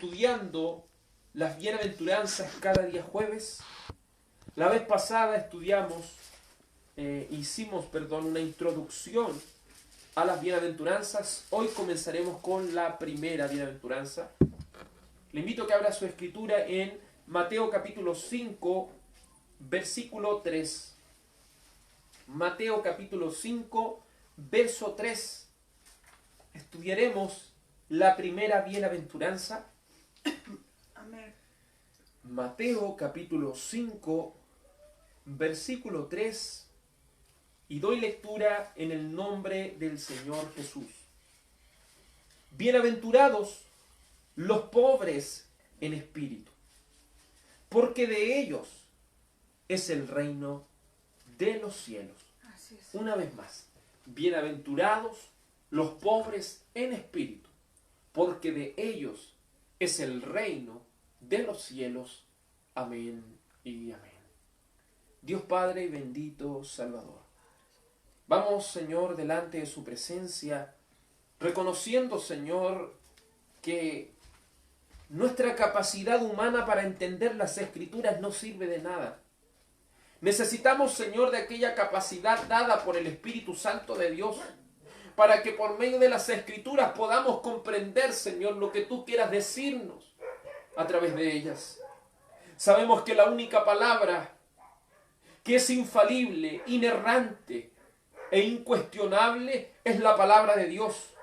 Estudiando las bienaventuranzas cada día jueves. La vez pasada hicimos una introducción a las bienaventuranzas. Hoy comenzaremos con la primera bienaventuranza. Le invito a que abra su escritura en Mateo capítulo 5, versículo 3. Mateo capítulo 5, verso 3. Estudiaremos la primera bienaventuranza. Amén. Mateo capítulo 5, versículo 3, y doy lectura en el nombre del Señor Jesús. Bienaventurados los pobres en espíritu, porque de ellos es el reino de los cielos. Así es. Una vez más, bienaventurados los pobres en espíritu, porque de ellos es el reino de los cielos. Amén y amén. Dios Padre y bendito Salvador, vamos, Señor, delante de su presencia, reconociendo, Señor, que nuestra capacidad humana para entender las Escrituras no sirve de nada. Necesitamos, Señor, de aquella capacidad dada por el Espíritu Santo de Dios, para que por medio de las Escrituras podamos comprender, Señor, lo que tú quieras decirnos a través de ellas. Sabemos que la única palabra que es infalible, inerrante e incuestionable es la palabra de Dios.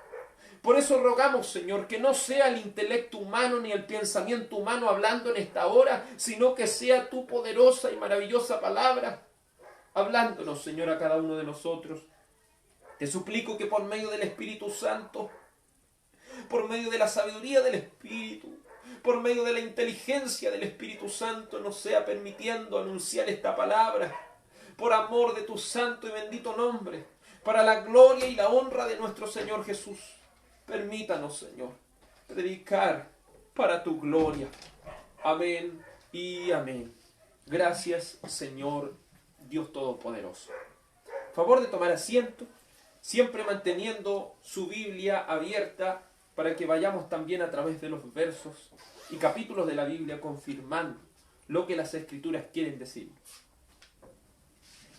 Por eso rogamos, Señor, que no sea el intelecto humano ni el pensamiento humano hablando en esta hora, sino que sea tu poderosa y maravillosa palabra hablándonos, Señor, a cada uno de nosotros. Te suplico que por medio del Espíritu Santo, por medio de la sabiduría del Espíritu, por medio de la inteligencia del Espíritu Santo, nos sea permitiendo anunciar esta palabra, por amor de tu santo y bendito nombre, para la gloria y la honra de nuestro Señor Jesús. Permítanos, Señor, predicar para tu gloria. Amén y amén. Gracias, Señor Dios Todopoderoso. Favor de tomar asiento, siempre manteniendo su Biblia abierta para que vayamos también a través de los versos y capítulos de la Biblia confirmando lo que las Escrituras quieren decir.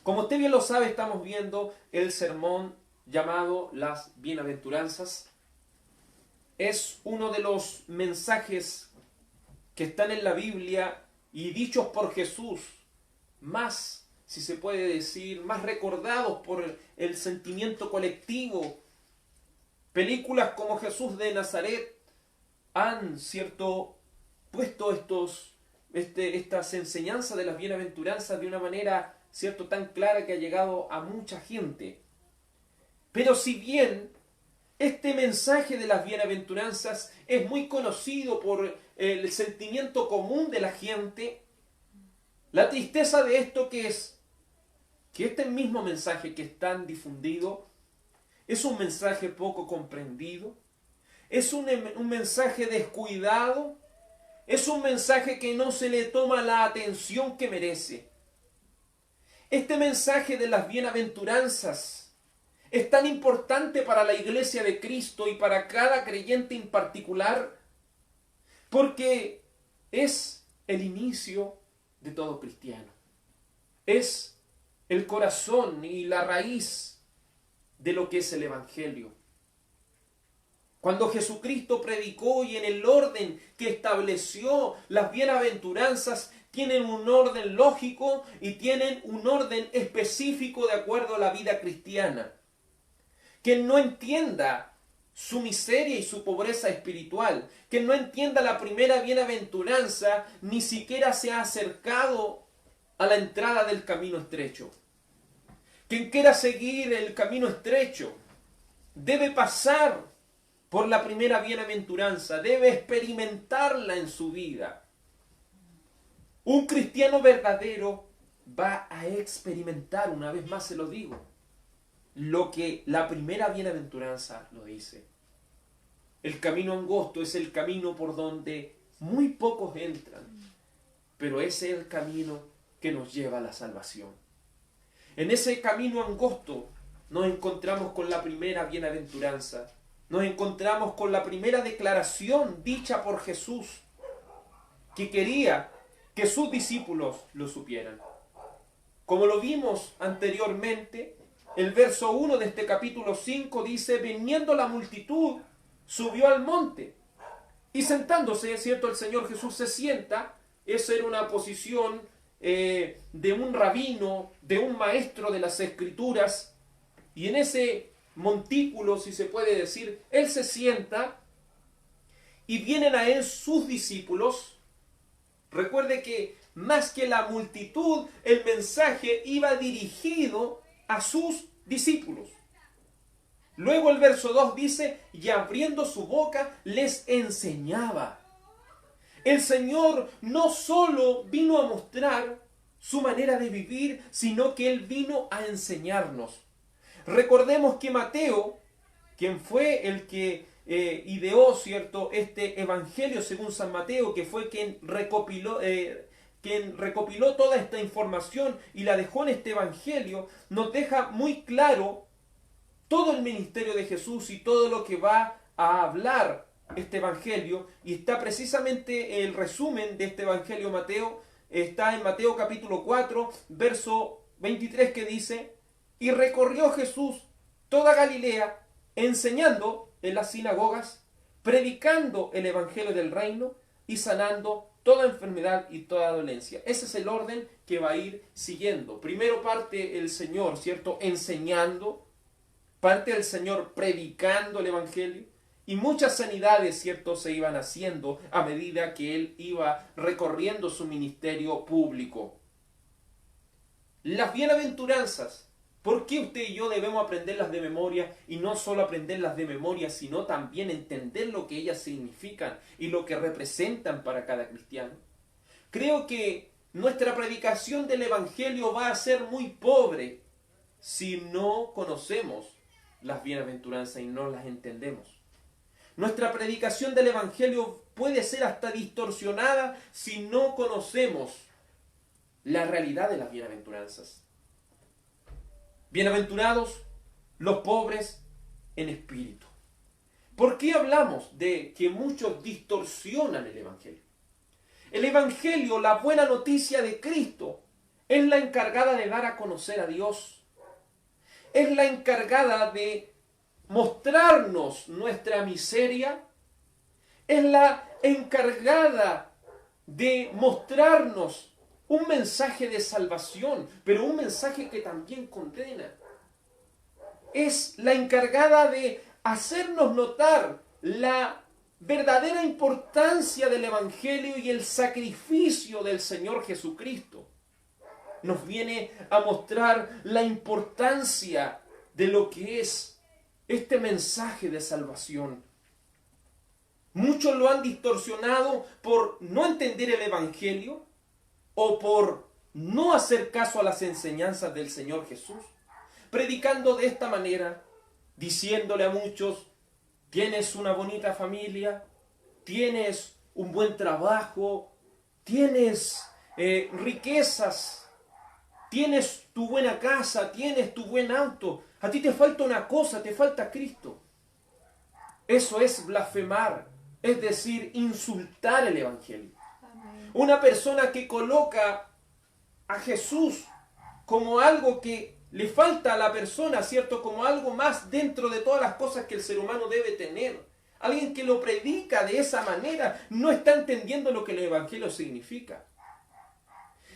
Como usted bien lo sabe, estamos viendo el sermón llamado Las Bienaventuranzas. Es uno de los mensajes que están en la Biblia y dichos por Jesús, más, si se puede decir, más recordados por el sentimiento colectivo. Películas como Jesús de Nazaret han, puesto estas enseñanzas de las bienaventuranzas de una manera, tan clara que ha llegado a mucha gente. Pero si bien este mensaje de las bienaventuranzas es muy conocido por el sentimiento común de la gente, la tristeza de esto que es que este mismo mensaje que es tan difundido es un mensaje poco comprendido, es un mensaje descuidado, es un mensaje que no se le toma la atención que merece. Este mensaje de las bienaventuranzas es tan importante para la iglesia de Cristo y para cada creyente en particular, porque es el inicio de todo cristiano. Es el corazón y la raíz de lo que es el Evangelio. Cuando Jesucristo predicó y en el orden que estableció las bienaventuranzas, tienen un orden lógico y tienen un orden específico de acuerdo a la vida cristiana. Quien no entienda su miseria y su pobreza espiritual, quien no entienda la primera bienaventuranza, ni siquiera se ha acercado a la entrada del camino estrecho. Quien quiera seguir el camino estrecho debe pasar por la primera bienaventuranza, debe experimentarla en su vida. Un cristiano verdadero va a experimentar, una vez más se lo digo, lo que la primera bienaventuranza lo dice. El camino angosto es el camino por donde muy pocos entran, pero ese es el camino que nos lleva a la salvación. En ese camino angosto nos encontramos con la primera bienaventuranza, nos encontramos con la primera declaración dicha por Jesús, que quería que sus discípulos lo supieran. Como lo vimos anteriormente, el verso 1 de este capítulo 5 dice: viniendo la multitud, subió al monte. Y sentándose, es cierto, el Señor Jesús se sienta. Esa era una posición de un rabino, de un maestro de las Escrituras. Y en ese montículo, si se puede decir, Él se sienta y vienen a Él sus discípulos. Recuerde que más que la multitud, el mensaje iba dirigido a sus discípulos. Luego el verso 2 dice: y abriendo su boca les enseñaba. El Señor no solo vino a mostrar su manera de vivir, sino que Él vino a enseñarnos. Recordemos que Mateo, quien fue el que ideó, ¿cierto?, este evangelio según San Mateo, que fue quien recopiló toda esta información y la dejó en este evangelio, nos deja muy claro todo el ministerio de Jesús y todo lo que va a hablar este evangelio. Y está precisamente el resumen de este evangelio Mateo, está en Mateo capítulo 4, verso 23, que dice: y recorrió Jesús toda Galilea, enseñando en las sinagogas, predicando el evangelio del reino y sanando toda enfermedad y toda dolencia. Ese es el orden que va a ir siguiendo. Primero parte el Señor, ¿cierto?, enseñando, parte el Señor predicando el evangelio, y muchas sanidades, ¿cierto?, se iban haciendo a medida que Él iba recorriendo su ministerio público. Las bienaventuranzas, ¿por qué usted y yo debemos aprenderlas de memoria? Y no solo aprenderlas de memoria, sino también entender lo que ellas significan y lo que representan para cada cristiano. Creo que nuestra predicación del evangelio va a ser muy pobre si no conocemos las bienaventuranzas y no las entendemos. Nuestra predicación del evangelio puede ser hasta distorsionada si no conocemos la realidad de las bienaventuranzas. Bienaventurados los pobres en espíritu. ¿Por qué hablamos de que muchos distorsionan el evangelio? El evangelio, la buena noticia de Cristo, es la encargada de dar a conocer a Dios. Es la encargada de mostrarnos nuestra miseria. Es la encargada de mostrarnos un mensaje de salvación, pero un mensaje que también condena. Es la encargada de hacernos notar la verdadera importancia del evangelio y el sacrificio del Señor Jesucristo. Nos viene a mostrar la importancia de lo que es este mensaje de salvación. Muchos lo han distorsionado por no entender el evangelio o por no hacer caso a las enseñanzas del Señor Jesús, predicando de esta manera, diciéndole a muchos: tienes una bonita familia, tienes un buen trabajo, tienes riquezas, tienes tu buena casa, tienes tu buen auto, a ti te falta una cosa, te falta Cristo. Eso es blasfemar, es decir, insultar el evangelio. Amén. Una persona que coloca a Jesús como algo que le falta a la persona, ¿cierto?, como algo más dentro de todas las cosas que el ser humano debe tener. Alguien que lo predica de esa manera no está entendiendo lo que el evangelio significa.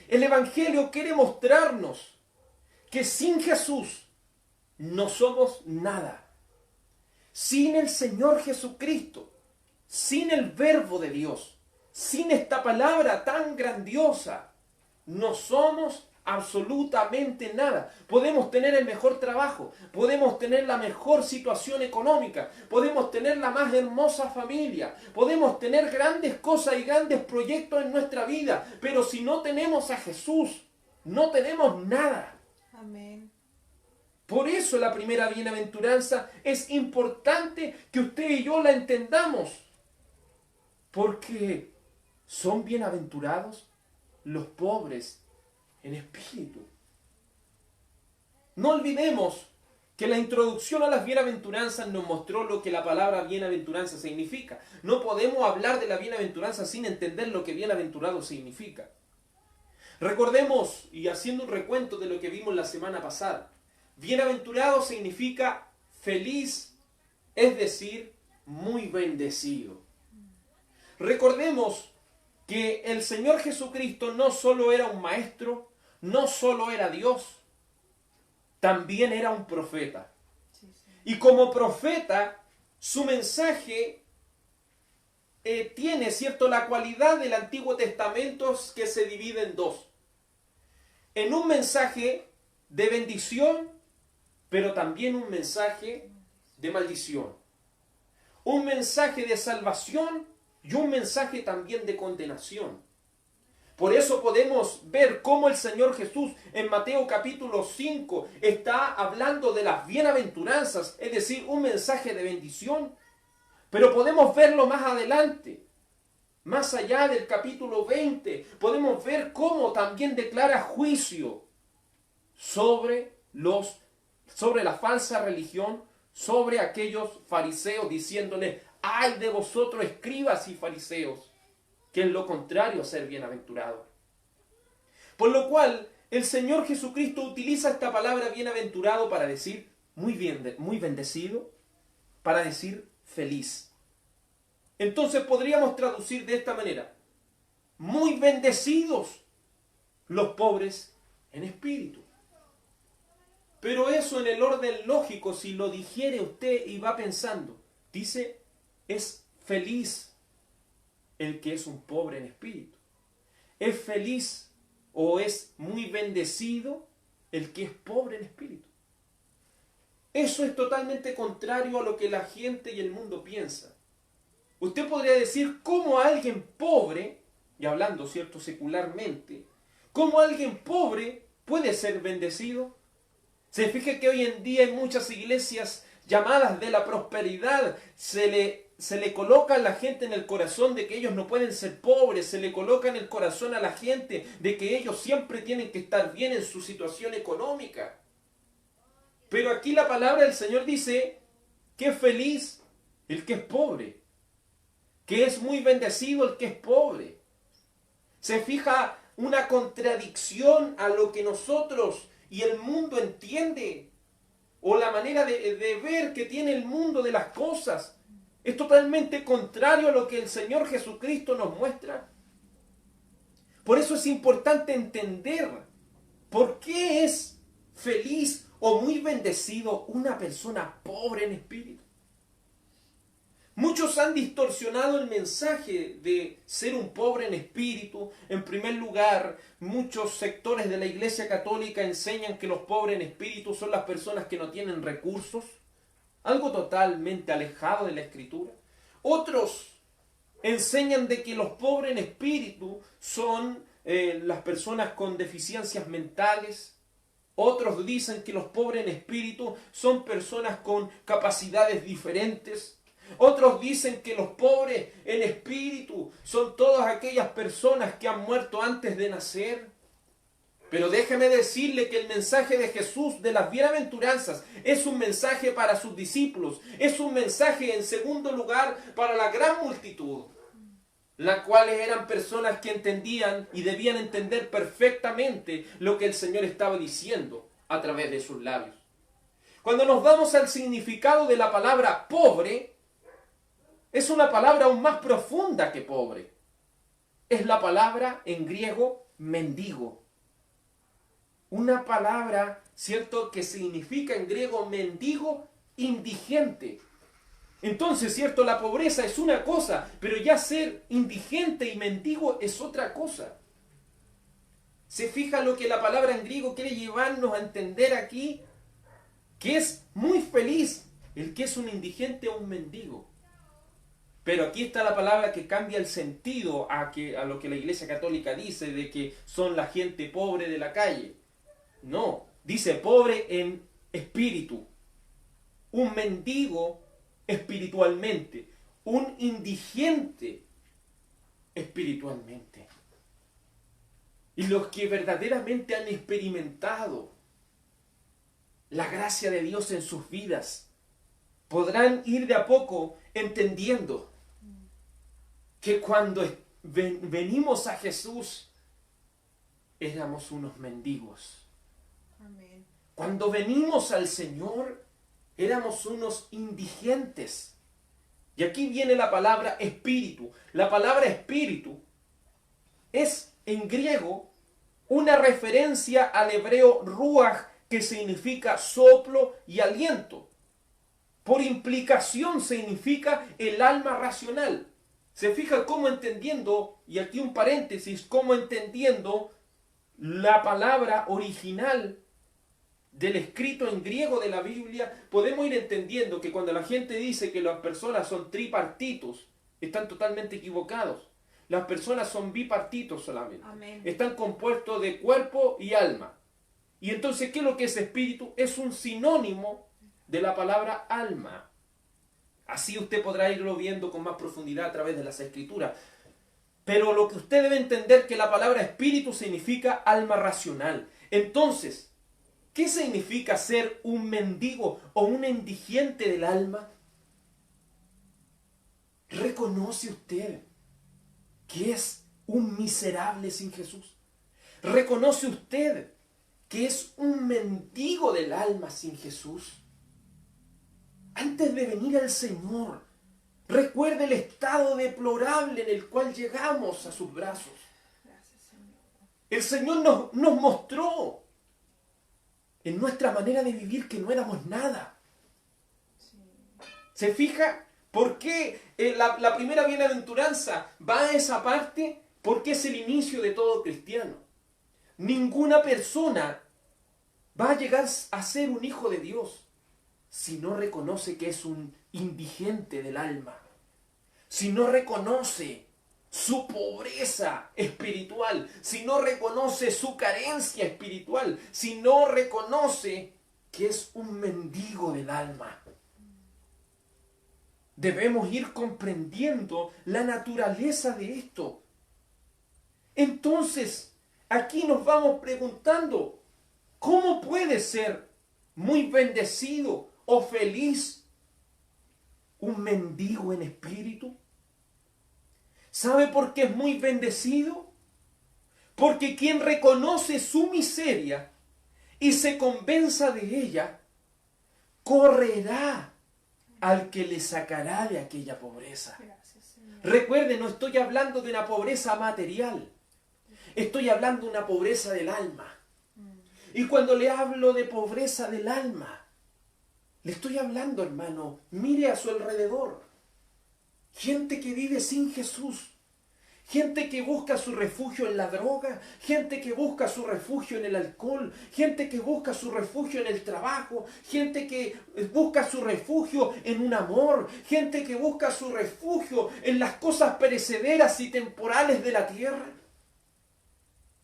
El evangelio quiere mostrarnos que sin Jesús no somos nada. Sin el Señor Jesucristo, sin el Verbo de Dios, sin esta palabra tan grandiosa, no somos absolutamente nada. Podemos tener el mejor trabajo, podemos tener la mejor situación económica, podemos tener la más hermosa familia, podemos tener grandes cosas y grandes proyectos en nuestra vida, pero si no tenemos a Jesús, no tenemos nada. Amén. Por eso la primera bienaventuranza es importante que usted y yo la entendamos, porque son bienaventurados los pobres en espíritu. No olvidemos que la introducción a las bienaventuranzas nos mostró lo que la palabra bienaventuranza significa. No podemos hablar de la bienaventuranza sin entender lo que bienaventurado significa. Recordemos, y haciendo un recuento de lo que vimos la semana pasada, bienaventurado significa feliz, es decir, muy bendecido. Recordemos que el Señor Jesucristo no solo era un maestro, no solo era Dios, también era un profeta. Y como profeta, su mensaje tiene, ¿cierto?, la cualidad del Antiguo Testamento que se divide en dos. En un mensaje de bendición, pero también un mensaje de maldición. Un mensaje de salvación y un mensaje también de condenación. Por eso podemos ver cómo el Señor Jesús en Mateo capítulo 5 está hablando de las bienaventuranzas, es decir, un mensaje de bendición. Pero podemos verlo más adelante, más allá del capítulo 20, podemos ver cómo también declara juicio sobre la falsa religión, sobre aquellos fariseos, diciéndole: ¡ay de vosotros, escribas y fariseos! Que es lo contrario a ser bienaventurado. Por lo cual, el Señor Jesucristo utiliza esta palabra bienaventurado para decir muy bendecido, para decir feliz. Entonces podríamos traducir de esta manera: muy bendecidos los pobres en espíritu. Pero eso en el orden lógico, si lo digiere usted y va pensando, dice, es feliz el que es un pobre en espíritu. Es feliz o es muy bendecido el que es pobre en espíritu. Eso es totalmente contrario a lo que la gente y el mundo piensa. Usted podría decir cómo alguien pobre, y hablando, ¿cierto?, secularmente, cómo alguien pobre puede ser bendecido. Se fija que hoy en día en muchas iglesias llamadas de la prosperidad se le coloca a la gente en el corazón de que ellos no pueden ser pobres, se le coloca en el corazón a la gente de que ellos siempre tienen que estar bien en su situación económica. Pero aquí la palabra del Señor dice que es feliz el que es pobre, que es muy bendecido el que es pobre. Se fija una contradicción a lo que nosotros y el mundo entiende, o la manera de ver que tiene el mundo de las cosas. Es totalmente contrario a lo que el Señor Jesucristo nos muestra. Por eso es importante entender por qué es feliz o muy bendecido una persona pobre en espíritu. Muchos han distorsionado el mensaje de ser un pobre en espíritu. En primer lugar, muchos sectores de la Iglesia Católica enseñan que los pobres en espíritu son las personas que no tienen recursos, algo totalmente alejado de la Escritura. Otros enseñan de que los pobres en espíritu son las personas con deficiencias mentales. Otros dicen que los pobres en espíritu son personas con capacidades diferentes. Otros dicen que los pobres en espíritu son todas aquellas personas que han muerto antes de nacer. Pero déjeme decirle que el mensaje de Jesús de las bienaventuranzas es un mensaje para sus discípulos. Es un mensaje, en segundo lugar, para la gran multitud, las cuales eran personas que entendían y debían entender perfectamente lo que el Señor estaba diciendo a través de sus labios. Cuando nos vamos al significado de la palabra pobre, es una palabra aún más profunda que pobre. Es la palabra en griego mendigo. Una palabra, ¿cierto?, que significa en griego mendigo, indigente. Entonces, ¿cierto?, la pobreza es una cosa, pero ya ser indigente y mendigo es otra cosa. ¿Se fija lo que la palabra en griego quiere llevarnos a entender aquí? Que es muy feliz el que es un indigente o un mendigo. Pero aquí está la palabra que cambia el sentido a lo que la Iglesia Católica dice de que son la gente pobre de la calle. No, dice pobre en espíritu. Un mendigo espiritualmente. Un indigente espiritualmente. Y los que verdaderamente han experimentado la gracia de Dios en sus vidas, podrán ir de a poco entendiendo que cuando venimos a Jesús, éramos unos mendigos. Amén. Cuando venimos al Señor, éramos unos indigentes. Y aquí viene la palabra espíritu. La palabra espíritu es en griego una referencia al hebreo ruach, que significa soplo y aliento. Por implicación significa el alma racional. Se fija cómo entendiendo, y aquí un paréntesis, cómo entendiendo la palabra original del escrito en griego de la Biblia, podemos ir entendiendo que cuando la gente dice que las personas son tripartitos, están totalmente equivocados. Las personas son bipartitos solamente. Amén. Están compuestos de cuerpo y alma. Y entonces, ¿qué es lo que es espíritu? Es un sinónimo de la palabra alma. Así usted podrá irlo viendo con más profundidad a través de las escrituras. Pero lo que usted debe entender, que la palabra espíritu significa alma racional. Entonces, ¿qué significa ser un mendigo o un indigente del alma? ¿Reconoce usted que es un miserable sin Jesús? ¿Reconoce usted que es un mendigo del alma sin Jesús? Antes de venir al Señor, recuerde el estado deplorable en el cual llegamos a sus brazos. Gracias, Señor. El Señor nos mostró en nuestra manera de vivir que no éramos nada. Sí. ¿Se fija? ¿Por qué la primera bienaventuranza va a esa parte? Porque es el inicio de todo cristiano. Ninguna persona va a llegar a ser un hijo de Dios si no reconoce que es un indigente del alma, si no reconoce su pobreza espiritual, si no reconoce su carencia espiritual, si no reconoce que es un mendigo del alma. Debemos ir comprendiendo la naturaleza de esto. Entonces, aquí nos vamos preguntando, ¿cómo puede ser muy bendecido o feliz un mendigo en espíritu? ¿Sabe por qué es muy bendecido? Porque quien reconoce su miseria y se convenza de ella, correrá al que le sacará de aquella pobreza. Gracias, Señor. Recuerde, no estoy hablando de una pobreza material, estoy hablando de una pobreza del alma. Y cuando le hablo de pobreza del alma, le estoy hablando, hermano, mire a su alrededor. Gente que vive sin Jesús. Gente que busca su refugio en la droga. Gente que busca su refugio en el alcohol. Gente que busca su refugio en el trabajo. Gente que busca su refugio en un amor. Gente que busca su refugio en las cosas perecederas y temporales de la tierra.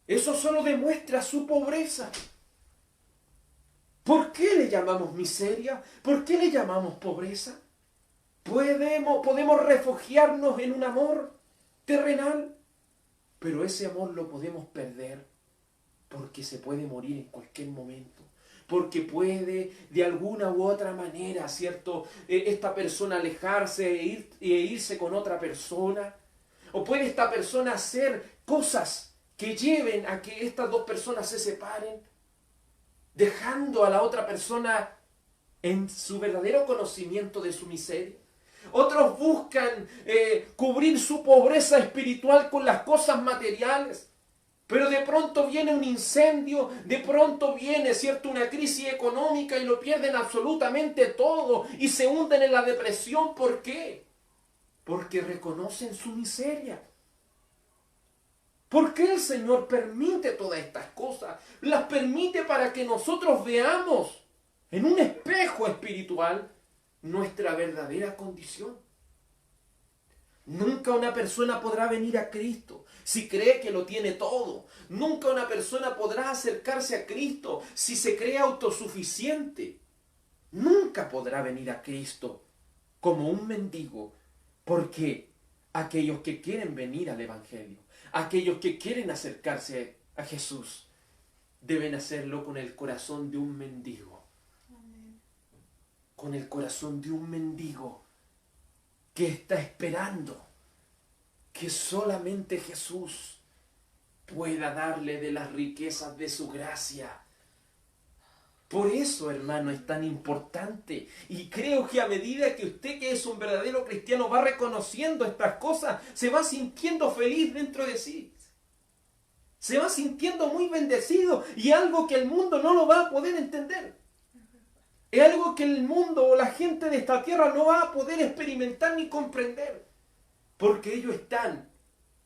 Eso solo demuestra su pobreza. ¿Por qué le llamamos miseria? ¿Por qué le llamamos pobreza? Podemos refugiarnos en un amor terrenal, pero ese amor lo podemos perder porque se puede morir en cualquier momento. Porque puede de alguna u otra manera, ¿cierto? Esta persona alejarse e irse con otra persona. O puede esta persona hacer cosas que lleven a que estas dos personas se separen, dejando a la otra persona en su verdadero conocimiento de su miseria. Otros buscan cubrir su pobreza espiritual con las cosas materiales, pero de pronto viene un incendio, de pronto viene, ¿cierto?, una crisis económica y lo pierden absolutamente todo y se hunden en la depresión. ¿Por qué? Porque reconocen su miseria. ¿Por qué el Señor permite todas estas cosas? Las permite para que nosotros veamos en un espejo espiritual nuestra verdadera condición. Nunca una persona podrá venir a Cristo si cree que lo tiene todo. Nunca una persona podrá acercarse a Cristo si se cree autosuficiente. Nunca podrá venir a Cristo como un mendigo, porque aquellos que quieren venir al Evangelio, aquellos que quieren acercarse a Jesús, deben hacerlo con el corazón de un mendigo, con el corazón de un mendigo que está esperando que solamente Jesús pueda darle de las riquezas de su gracia. Por eso, hermano, es tan importante. Y creo que a medida que usted, que es un verdadero cristiano, va reconociendo estas cosas, se va sintiendo feliz dentro de sí. Se va sintiendo muy bendecido, y algo que el mundo no lo va a poder entender. Es algo que el mundo o la gente de esta tierra no va a poder experimentar ni comprender. Porque ellos están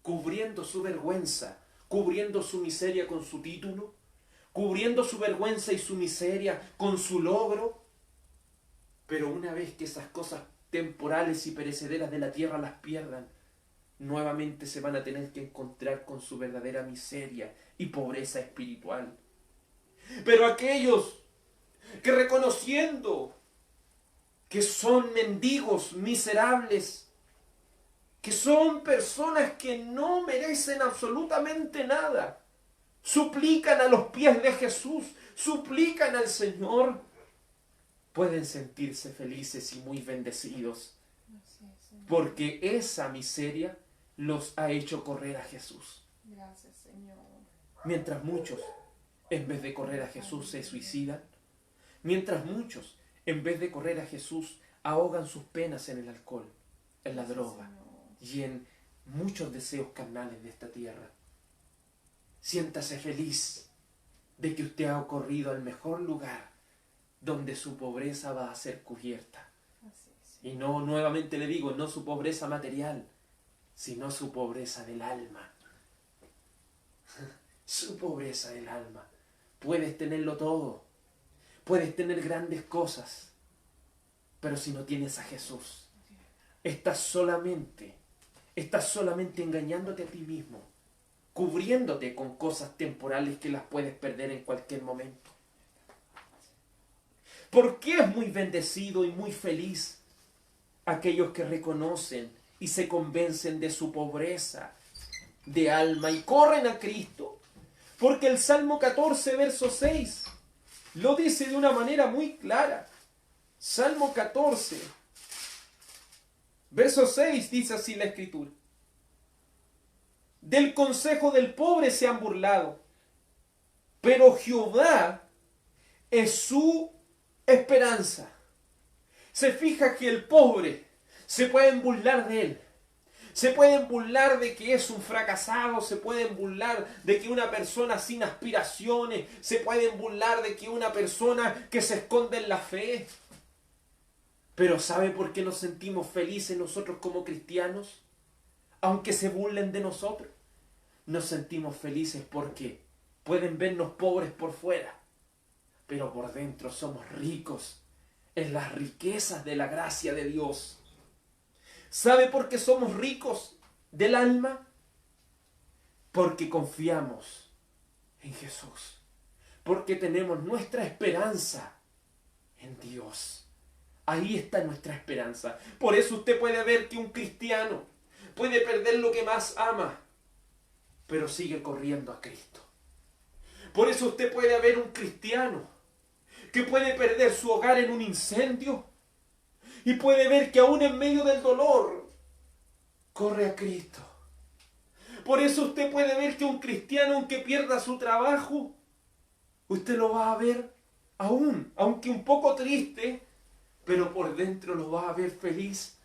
cubriendo su vergüenza, cubriendo su miseria con su título, cubriendo su vergüenza y su miseria con su logro. Pero una vez que esas cosas temporales y perecederas de la tierra las pierdan, nuevamente se van a tener que encontrar con su verdadera miseria y pobreza espiritual. Pero aquellos que, reconociendo que son mendigos miserables, que son personas que no merecen absolutamente nada, suplican a los pies de Jesús, suplican al Señor, pueden sentirse felices y muy bendecidos, Así es, Señor. porque esa miseria los ha hecho correr a Jesús. Gracias, Señor. Mientras muchos, en vez de correr a Jesús, se suicidan. Mientras muchos, en vez de correr a Jesús, ahogan sus penas en el alcohol, en la Gracias, droga Señor. y en muchos deseos carnales de esta tierra. Siéntase feliz de que usted ha corrido al mejor lugar donde su pobreza va a ser cubierta. Así es. Y no, nuevamente le digo, no su pobreza material, sino su pobreza del alma. Su pobreza del alma. Puedes tenerlo todo, puedes tener grandes cosas, pero si no tienes a Jesús, estás solamente engañándote a ti mismo, cubriéndote con cosas temporales que las puedes perder en cualquier momento. ¿Por qué es muy bendecido y muy feliz aquellos que reconocen y se convencen de su pobreza de alma y corren a Cristo? Porque el Salmo 14, verso 6, lo dice de una manera muy clara. Salmo 14, verso 6, dice así la Escritura: del consejo del pobre se han burlado, pero Jehová es su esperanza. Se fija que el pobre, se pueden burlar de él. Se pueden burlar de que es un fracasado, se pueden burlar de que una persona sin aspiraciones, se pueden burlar de que una persona que se esconde en la fe. Pero ¿sabe por qué nos sentimos felices nosotros como cristianos? Aunque se burlen de nosotros, nos sentimos felices porque pueden vernos pobres por fuera, pero por dentro somos ricos en las riquezas de la gracia de Dios. ¿Sabe por qué somos ricos del alma? Porque confiamos en Jesús. Porque tenemos nuestra esperanza en Dios. Ahí está nuestra esperanza. Por eso usted puede ver que un cristiano puede perder lo que más ama, pero sigue corriendo a Cristo. Por eso usted puede ver un cristiano que puede perder su hogar en un incendio, y puede ver que aún en medio del dolor, corre a Cristo. Por eso usted puede ver que un cristiano, aunque pierda su trabajo, usted lo va a ver aún, aunque un poco triste, pero por dentro lo va a ver feliz.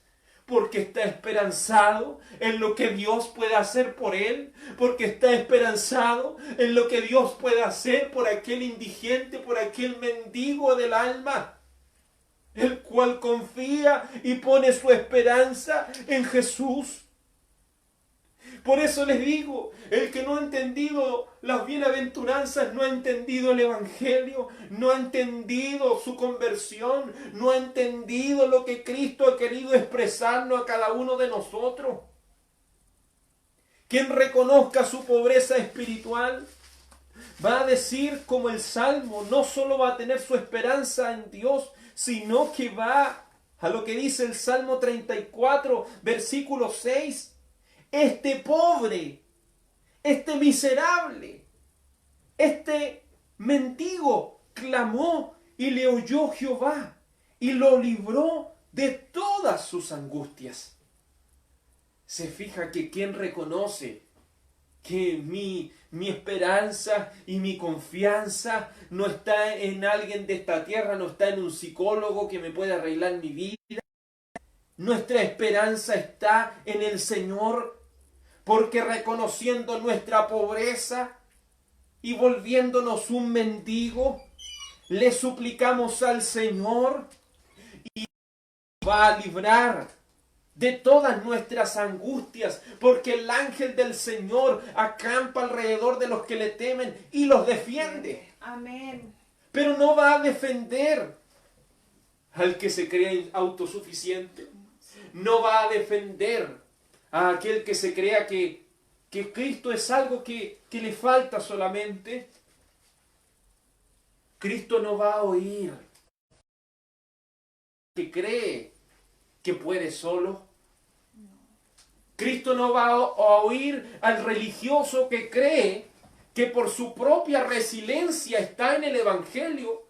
Porque está esperanzado en lo que Dios puede hacer por él. Porque está esperanzado en lo que Dios puede hacer por aquel indigente, por aquel mendigo del alma, el cual confía y pone su esperanza en Jesús. Por eso les digo, el que no ha entendido las bienaventuranzas no ha entendido el Evangelio, no ha entendido su conversión, no ha entendido lo que Cristo ha querido expresarnos a cada uno de nosotros. Quien reconozca su pobreza espiritual va a decir como el Salmo, no solo va a tener su esperanza en Dios, sino que va a lo que dice el Salmo 34, versículo 6. Este pobre, este miserable, este mendigo clamó y le oyó Jehová y lo libró de todas sus angustias. Se fija que quien reconoce que mi esperanza y mi confianza no está en alguien de esta tierra, no está en un psicólogo que me pueda arreglar mi vida. Nuestra esperanza está en el Señor, porque reconociendo nuestra pobreza y volviéndonos un mendigo, le suplicamos al Señor y va a librar de todas nuestras angustias, porque el ángel del Señor acampa alrededor de los que le temen y los defiende. Amén. Pero no va a defender al que se cree autosuficiente. No va a defender a aquel que se crea que Cristo es algo que le falta solamente. Cristo no va a oír que cree que puede solo. Cristo no va a oír al religioso que cree que por su propia resiliencia está en el Evangelio,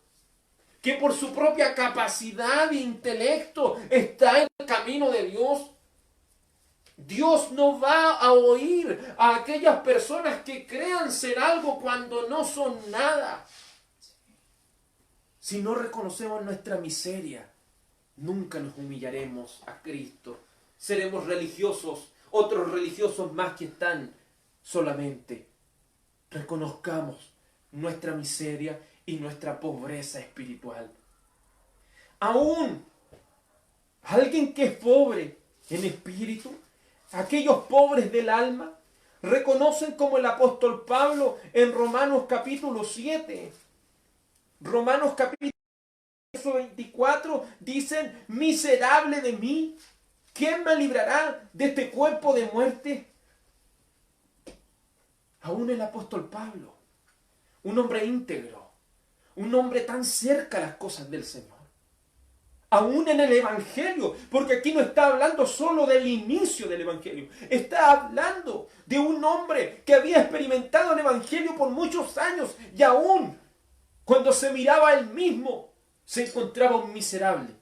que por su propia capacidad e intelecto está en el camino de Dios. Dios no va a oír a aquellas personas que crean ser algo cuando no son nada. Si no reconocemos nuestra miseria, nunca nos humillaremos a Cristo. Seremos religiosos, otros religiosos más que están solamente. Reconozcamos nuestra miseria y nuestra pobreza espiritual. Aún alguien que es pobre en espíritu, aquellos pobres del alma, reconocen como el apóstol Pablo en Romanos capítulo 7. Romanos capítulo 24 dicen: miserable de mí, ¿quién me librará de este cuerpo de muerte? Aún el apóstol Pablo, un hombre íntegro, un hombre tan cerca a las cosas del Señor, aún en el Evangelio, porque aquí no está hablando solo del inicio del Evangelio, está hablando de un hombre que había experimentado el Evangelio por muchos años y aún cuando se miraba a él mismo se encontraba un miserable.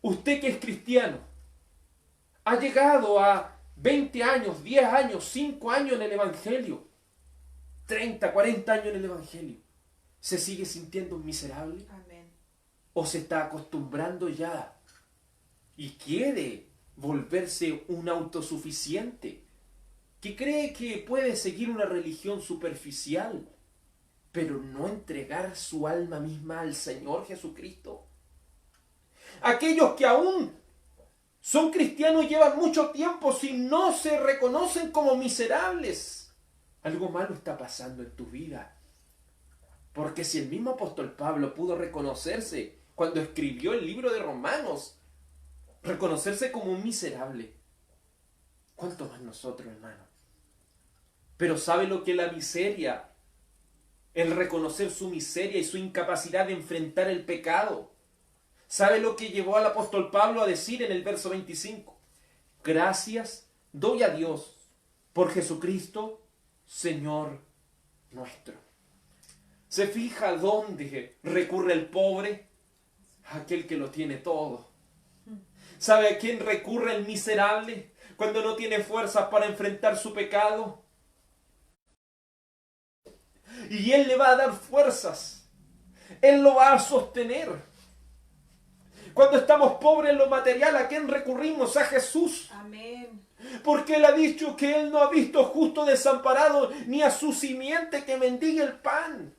Usted que es cristiano, ha llegado a 20 años, 10 años, 5 años en el Evangelio, 30, 40 años en el Evangelio, ¿se sigue sintiendo un miserable? Amén. ¿O se está acostumbrando ya y quiere volverse un autosuficiente que cree que puede seguir una religión superficial, pero no entregar su alma misma al Señor Jesucristo? Aquellos que aún son cristianos y llevan mucho tiempo si no se reconocen como miserables, algo malo está pasando en tu vida. Porque si el mismo apóstol Pablo pudo reconocerse cuando escribió el libro de Romanos, reconocerse como un miserable, ¿cuánto más nosotros, hermano? Pero ¿sabe lo que es la miseria? El reconocer su miseria y su incapacidad de enfrentar el pecado. ¿Sabe lo que llevó al apóstol Pablo a decir en el verso 25? Gracias doy a Dios por Jesucristo, Señor nuestro. ¿Se fija dónde recurre el pobre? A aquel que lo tiene todo. ¿Sabe a quién recurre el miserable cuando no tiene fuerzas para enfrentar su pecado? Y Él le va a dar fuerzas. Él lo va a sostener. Cuando estamos pobres en lo material, ¿a quién recurrimos? A Jesús. Amén. Porque Él ha dicho que Él no ha visto justo desamparado ni a su simiente que mendigue el pan.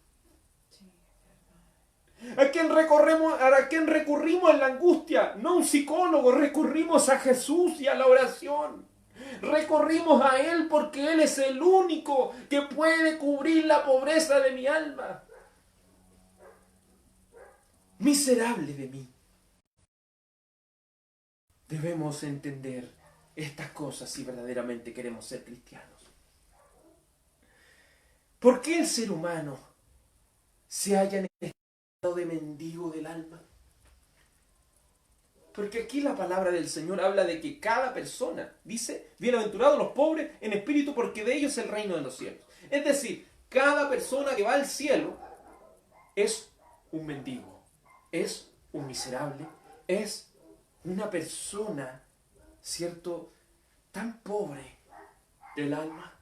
¿A quién recurrimos en la angustia? No a un psicólogo, recurrimos a Jesús y a la oración. Recurrimos a Él porque Él es el único que puede cubrir la pobreza de mi alma. Miserable de mí. Debemos entender estas cosas si verdaderamente queremos ser cristianos. ¿Por qué el ser humano se halla en este estado de mendigo del alma? Porque aquí la palabra del Señor habla de que cada persona, dice, bienaventurados los pobres en espíritu, porque de ellos es el reino de los cielos. Es decir, cada persona que va al cielo es un mendigo, es un miserable? Es una persona, ¿cierto?, tan pobre del alma.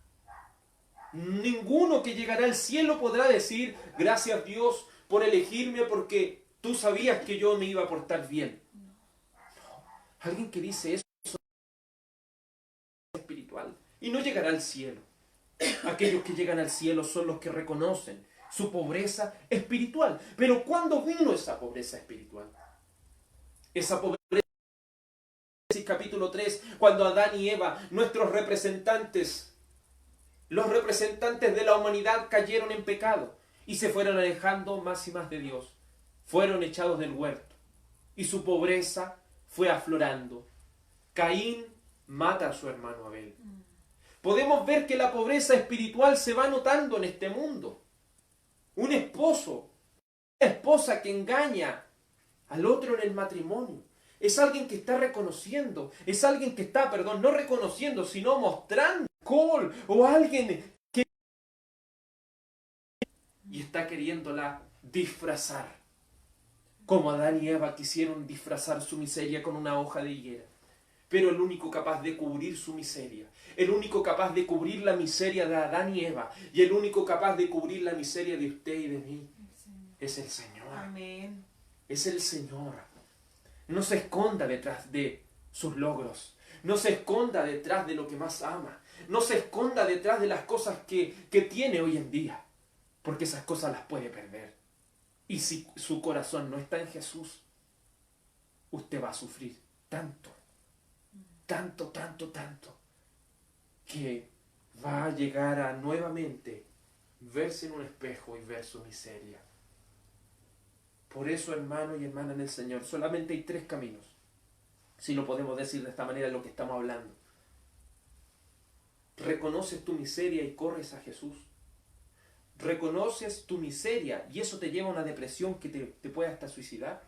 Ninguno que llegará al cielo podrá decir, gracias Dios por elegirme porque tú sabías que yo me iba a portar bien. No. Alguien que dice eso es espiritual y no llegará al cielo. Aquellos que llegan al cielo son los que reconocen su pobreza espiritual. Pero ¿cuándo vino esa pobreza espiritual? Esa pobreza, capítulo 3, cuando Adán y Eva, nuestros representantes, los representantes de la humanidad, cayeron en pecado y se fueron alejando más y más de Dios. Fueron echados del huerto y su pobreza fue aflorando. Caín mata a su hermano Abel. Podemos ver que la pobreza espiritual se va notando en este mundo. Un esposo, una esposa que engaña al otro en el matrimonio, es alguien que está reconociendo, es alguien que está, no reconociendo, sino mostrando alcohol, o alguien que y está queriéndola disfrazar, como Adán y Eva quisieron disfrazar su miseria con una hoja de higuera. Pero el único capaz de cubrir su miseria, el único capaz de cubrir la miseria de Adán y Eva, y el único capaz de cubrir la miseria de usted y de mí, es el Señor. Amén. Es el Señor. No se esconda detrás de sus logros. No se esconda detrás de lo que más ama. No se esconda detrás de las cosas que tiene hoy en día. Porque esas cosas las puede perder. Y si su corazón no está en Jesús, usted va a sufrir tanto, que va a llegar a nuevamente verse en un espejo y ver su miseria. Por eso, hermano y hermana en el Señor, solamente hay 3 caminos, si lo podemos decir de esta manera, lo que estamos hablando. Reconoces tu miseria y corres a Jesús. Reconoces tu miseria y eso te lleva a una depresión que te puede hasta suicidar.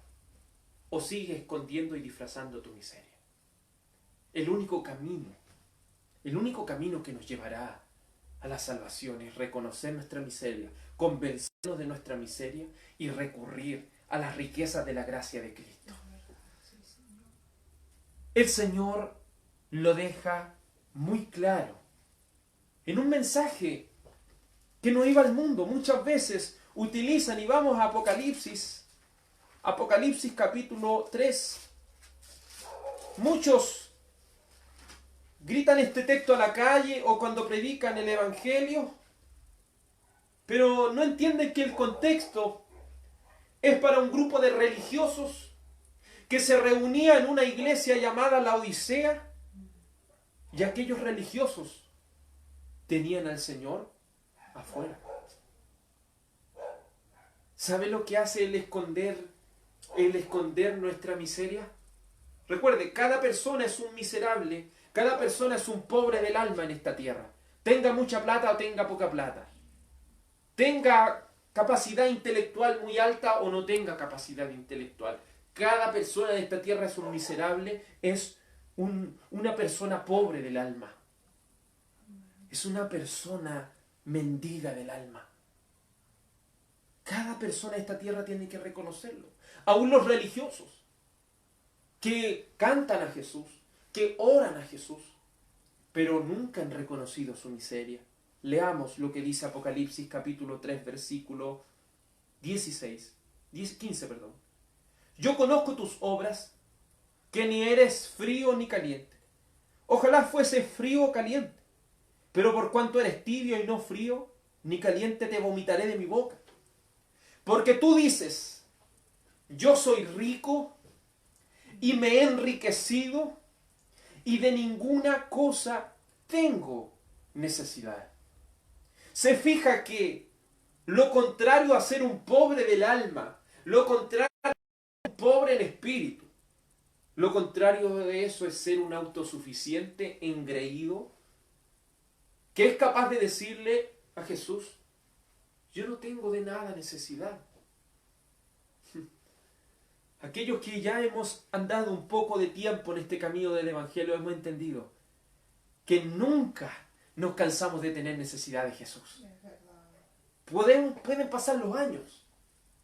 O sigues escondiendo y disfrazando tu miseria. El único camino que nos llevará a la salvación es reconocer nuestra miseria, convencernos de nuestra miseria y recurrir a las riquezas de la gracia de Cristo. El Señor lo deja muy claro en un mensaje que no iba al mundo. Muchas veces utilizan, y vamos a Apocalipsis capítulo 3. Muchos gritan este texto a la calle o cuando predican el Evangelio, pero no entienden que el contexto es para un grupo de religiosos que se reunía en una iglesia llamada la Odisea, y aquellos religiosos tenían al Señor afuera. ¿Sabe lo que hace el esconder nuestra miseria? Recuerde, cada persona es un miserable, cada persona es un pobre del alma en esta tierra. Tenga mucha plata o tenga poca plata. Tenga capacidad intelectual muy alta o no tenga capacidad intelectual. Cada persona de esta tierra es un miserable, es una persona pobre del alma. Es una persona mendiga del alma. Cada persona de esta tierra tiene que reconocerlo. Aún los religiosos que cantan a Jesús, que oran a Jesús, pero nunca han reconocido su miseria. Leamos lo que dice Apocalipsis capítulo 3, versículo 15. Yo conozco tus obras, que ni eres frío ni caliente. Ojalá fuese frío o caliente, pero por cuanto eres tibio y no frío, ni caliente, te vomitaré de mi boca. Porque tú dices, yo soy rico y me he enriquecido y de ninguna cosa tengo necesidad. Se fija que lo contrario a ser un pobre del alma, lo contrario a ser un pobre en espíritu, lo contrario de eso es ser un autosuficiente engreído que es capaz de decirle a Jesús, yo no tengo de nada necesidad. Aquellos que ya hemos andado un poco de tiempo en este camino del Evangelio hemos entendido que nunca nos cansamos de tener necesidad de Jesús. Pueden pasar los años,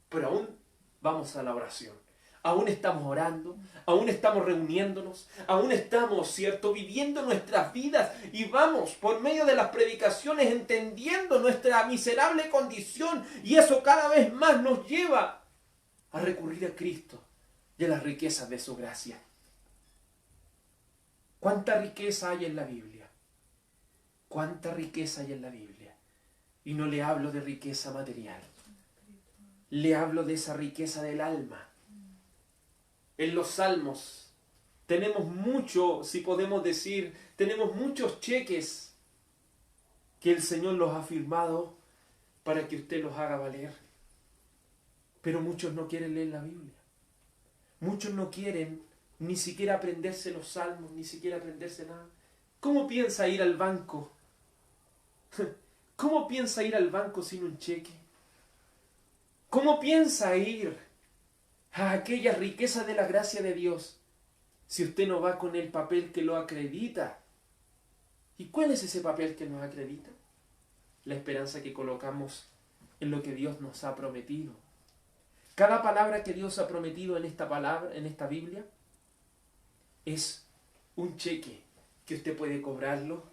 pero aún vamos a la oración. aún estamos orando, aún estamos reuniéndonos, aún estamos, ¿cierto?, viviendo nuestras vidas y vamos por medio de las predicaciones entendiendo nuestra miserable condición y eso cada vez más nos lleva a recurrir a Cristo y a las riquezas de su gracia. ¿Cuánta riqueza hay en la Biblia? ¿Cuánta riqueza hay en la Biblia? Y no le hablo de riqueza material. Le hablo de esa riqueza del alma. En los Salmos tenemos mucho, si podemos decir, tenemos muchos cheques que el Señor los ha firmado para que usted los haga valer. Pero muchos no quieren leer la Biblia. Muchos no quieren ni siquiera aprenderse los salmos, ni siquiera aprenderse nada. ¿Cómo piensa ir al banco? ¿Cómo piensa ir al banco sin un cheque? ¿Cómo piensa ir a aquella riqueza de la gracia de Dios si usted no va con el papel que lo acredita? ¿Y cuál es ese papel que nos acredita? La esperanza que colocamos en lo que Dios nos ha prometido. Cada palabra que Dios ha prometido en esta palabra, en esta Biblia, es un cheque que usted puede cobrarlo,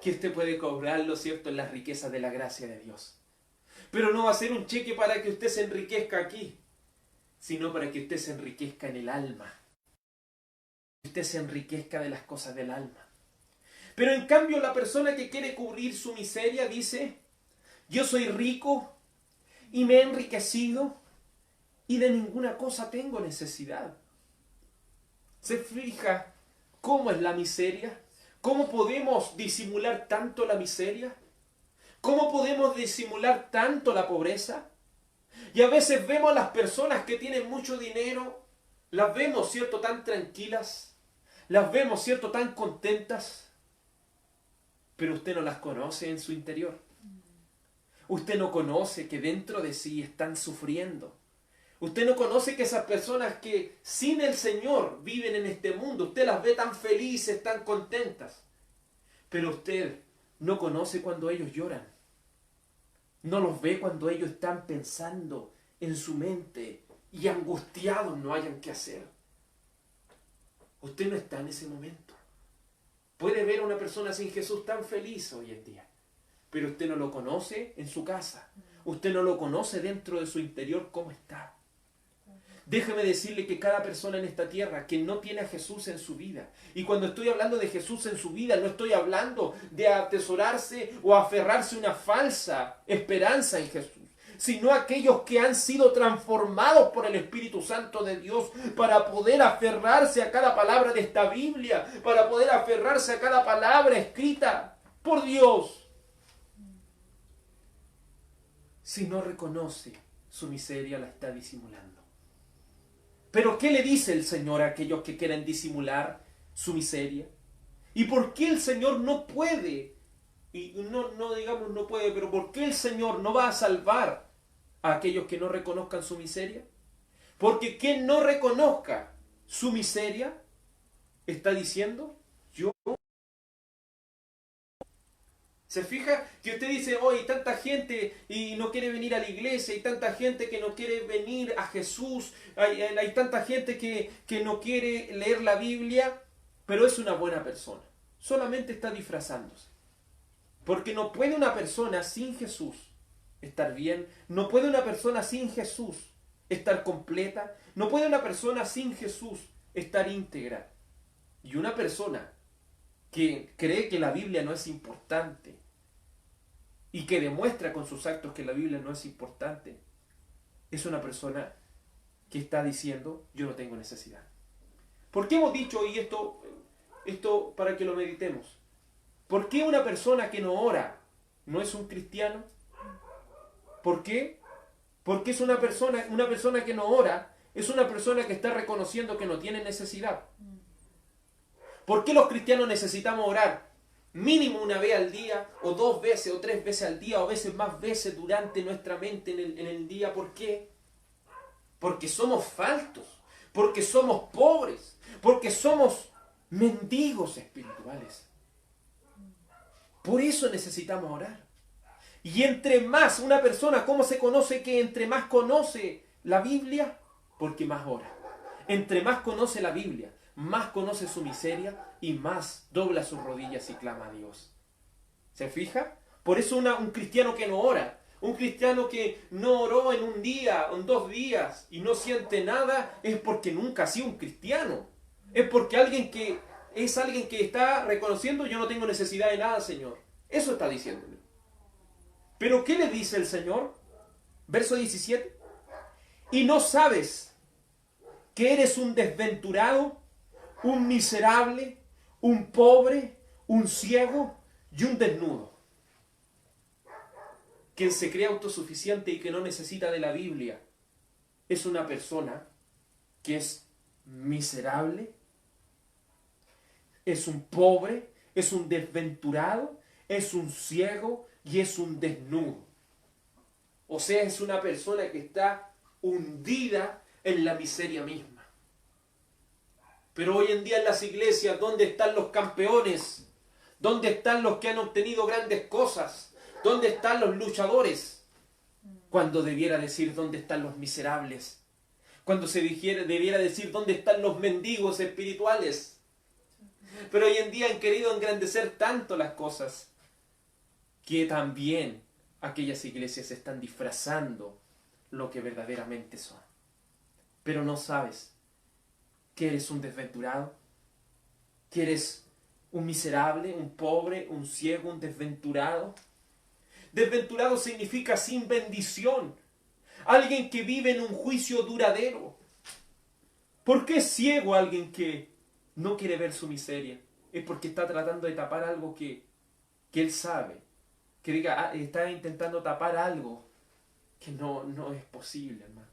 que usted puede cobrarlo, ¿cierto?, en las riquezas de la gracia de Dios. Pero no va a ser un cheque para que usted se enriquezca aquí, sino para que usted se enriquezca en el alma. Que usted se enriquezca de las cosas del alma. Pero en cambio la persona que quiere cubrir su miseria dice, yo soy rico y me he enriquecido y de ninguna cosa tengo necesidad. ¿Se fija cómo es la miseria? ¿Cómo podemos disimular tanto la miseria? ¿Cómo podemos disimular tanto la pobreza? Y a veces vemos a las personas que tienen mucho dinero, las vemos, ¿cierto?, tan tranquilas, las vemos, ¿cierto?, tan contentas, pero usted no las conoce en su interior. Usted no conoce que dentro de sí están sufriendo. Usted no conoce que esas personas que sin el Señor viven en este mundo, usted las ve tan felices, tan contentas. Pero usted no conoce cuando ellos lloran. No los ve cuando ellos están pensando en su mente y angustiados no hayan qué hacer. Usted no está en ese momento. Puede ver a una persona sin Jesús tan feliz hoy en día, pero usted no lo conoce en su casa. Usted no lo conoce dentro de su interior cómo está. Déjeme decirle que cada persona en esta tierra que no tiene a Jesús en su vida, y cuando estoy hablando de Jesús en su vida, no estoy hablando de atesorarse o aferrarse a una falsa esperanza en Jesús, sino aquellos que han sido transformados por el Espíritu Santo de Dios para poder aferrarse a cada palabra de esta Biblia, para poder aferrarse a cada palabra escrita por Dios. Si no reconoce su miseria, la está disimulando. Pero ¿qué le dice el Señor a aquellos que quieren disimular su miseria? ¿Y por qué el Señor no puede? Y no digamos no puede, pero ¿por qué el Señor no va a salvar a aquellos que no reconozcan su miseria? Porque quien no reconozca su miseria está diciendo, yo. ¿Se fija? Que usted dice, oh, hay tanta gente y no quiere venir a la iglesia, hay tanta gente que no quiere venir a Jesús, hay tanta gente que no quiere leer la Biblia, pero es una buena persona. Solamente está disfrazándose. Porque no puede una persona sin Jesús estar bien, no puede una persona sin Jesús estar completa, no puede una persona sin Jesús estar íntegra. Y una persona que cree que la Biblia no es importante y que demuestra con sus actos que la Biblia no es importante, es una persona que está diciendo, yo no tengo necesidad. ¿Por qué hemos dicho, y esto para que lo meditemos, por qué una persona que no ora no es un cristiano? ¿Por qué? Porque es una persona que no ora, es una persona que está reconociendo que no tiene necesidad. ¿Por qué los cristianos necesitamos orar? Mínimo una vez al día, o 2 veces, o 3 veces al día, o a veces más veces durante nuestra mente en el día. ¿Por qué? Porque somos faltos, porque somos pobres, porque somos mendigos espirituales. Por eso necesitamos orar. Y entre más una persona, ¿cómo se conoce que entre más conoce la Biblia? porque más ora. Entre más conoce la Biblia, más conoce su miseria y más dobla sus rodillas y clama a Dios. ¿Se fija? Por eso un cristiano que no ora, un cristiano que no oró en un día, en 2 días y no siente nada, es porque nunca ha sido un cristiano. Es porque alguien que está reconociendo: yo no tengo necesidad de nada, Señor. Eso está diciéndole. Pero ¿qué le dice el Señor? Verso 17. Y no sabes que eres un desventurado, un miserable, un pobre, un ciego y un desnudo. Quien se cree autosuficiente y que no necesita de la Biblia es una persona que es miserable, es un pobre, es un desventurado, es un ciego y es un desnudo. O sea, es una persona que está hundida en la miseria misma. Pero hoy en día en las iglesias, ¿dónde están los campeones? ¿Dónde están los que han obtenido grandes cosas? ¿Dónde están los luchadores? Cuando debiera decir: ¿dónde están los miserables? Cuando debiera decir: ¿dónde están los mendigos espirituales? Pero hoy en día han querido engrandecer tanto las cosas que también aquellas iglesias están disfrazando lo que verdaderamente son. Pero no sabes que eres un desventurado, que eres un miserable, un pobre, un ciego, un desventurado. Desventurado significa sin bendición, alguien que vive en un juicio duradero. ¿Por qué es ciego alguien que no quiere ver su miseria? Es porque está tratando de tapar algo que él sabe. Que diga, está intentando tapar algo que no es posible, hermano.